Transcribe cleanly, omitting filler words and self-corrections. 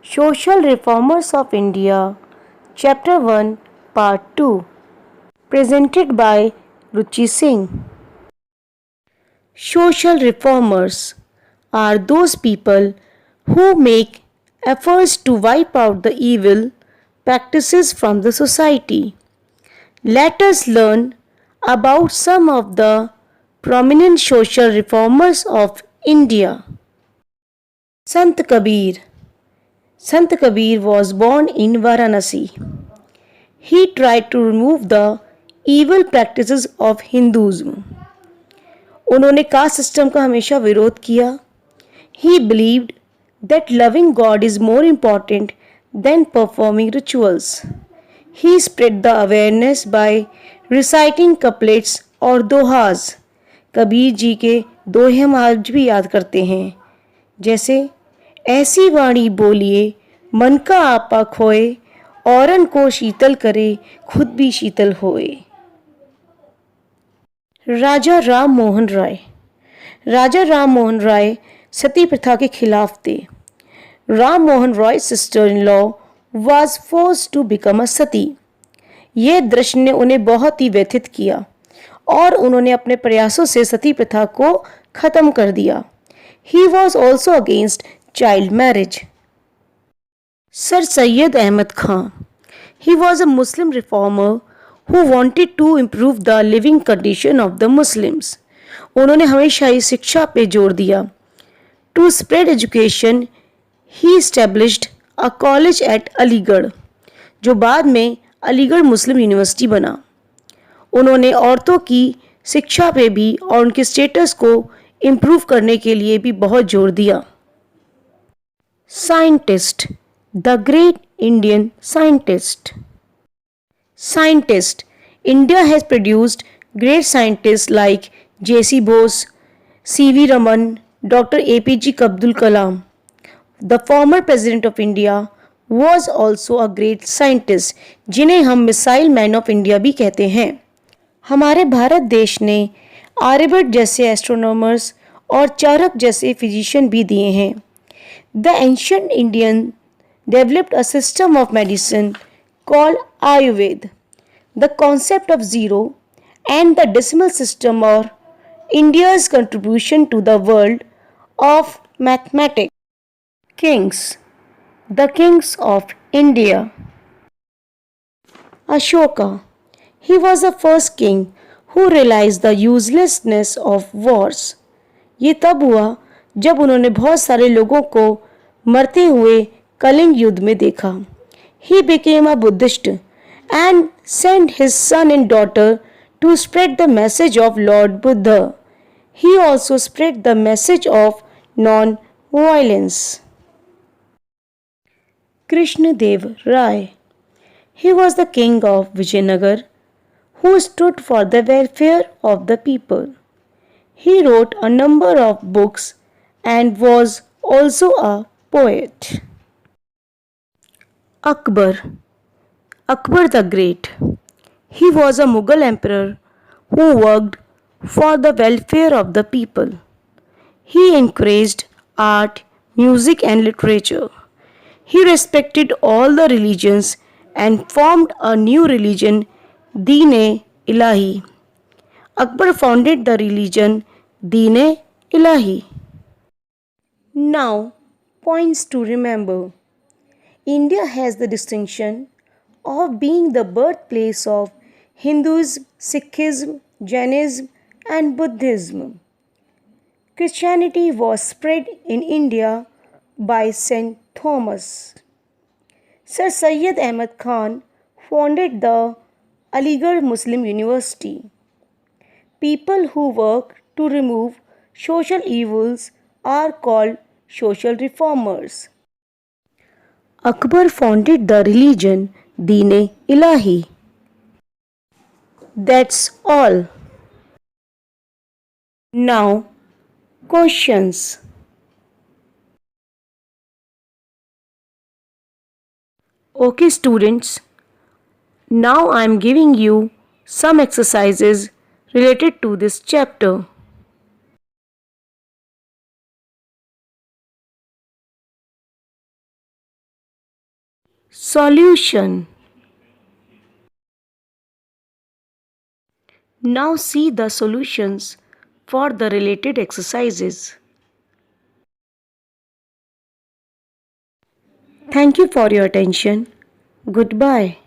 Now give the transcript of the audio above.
Social Reformers of India, Chapter 1, Part 2, presented by Ruchi Singh. Social reformers are those people who make efforts to wipe out the evil practices from the society. Let us learn about some of the prominent social reformers of India. Sant Kabir. Sant Kabir was born in Varanasi. He tried to remove the evil practices of Hinduism. उन्होंने caste system का हमेशा विरोध किया. He believed that loving God is more important than performing rituals. He spread the awareness by reciting couplets और दोहास. कबीर जी के दोहे हम आज भी याद करते हैं, जैसे ऐसी वाणी बोलिए मन का आपा खोए, औरन को शीतल करे खुद भी शीतल होए. राजा राम मोहन राय. राजा राम मोहन राय सती प्रथा के खिलाफ थे. Ram Mohan Roy sister in law was forced to become a sati. यह दृश्य ने उन्हें बहुत ही व्यथित किया और उन्होंने अपने प्रयासों से सती प्रथा को खत्म कर दिया. He was also against child marriage. Sir Syed Ahmed Khan. He was a Muslim reformer who wanted to improve the living condition of the Muslims. उन्होंने हमेशा ही शिक्षा पे जोर दिया. To spread education, he established a college at Aligarh, जो बाद में अलीगढ़ मुस्लिम यूनिवर्सिटी बना. उन्होंने औरतों की शिक्षा पे भी और उनके स्टेटस को इम्प्रूव करने के लिए भी बहुत जोर दिया. Scientist. The great Indian scientist. Scientist. India has produced great scientists like J.C. Bose, C.V. Raman, Dr. A.P.J. Abdul Kalam. The former president of India was also a great scientist, जिन्हें हम missile man of India भी कहते हैं. हमारे भारत देश ने आर्यभट्ट जैसे astronomers और चाणक्य जैसे फिजिशियन भी दिए हैं. The ancient Indian developed a system of medicine called Ayurveda. The concept of zero and the decimal system are India's contribution to the world of mathematics. Kings. The kings of India. Ashoka. He was the first king who realized the uselessness of wars. ये तब हुआ जब उन्होंने बहुत सारे लोगों को मरते हुए कलिंग युद्ध में देखा. He became a Buddhist and sent his son and daughter to spread the message of Lord Buddha. He also spread the message of non-violence. Krishna Dev Rai. He was the king of Vijayanagar who stood for the welfare of the people. He wrote a number of books and was also a poet. Akbar. Akbar the Great. He was a Mughal emperor who worked for the welfare of the people. He encouraged art, music and literature. He respected all the religions and formed a new religion, Deen-e-Ilahi. Akbar founded the religion Deen-e-Ilahi. Now, points to remember. India has the distinction of being the birthplace of Hinduism, Sikhism, Jainism and Buddhism. Christianity was spread in India by St. Thomas. Sir Syed Ahmad Khan founded the Aligarh Muslim University. People who work to remove social evils are called social reformers. Akbar founded the religion Deen-e-Ilahi. That's all. Now, questions. Okay, students. Now I am giving you some exercises related to this chapter. Solution. Now see the solutions for the related exercises. Thank you for your attention. Goodbye.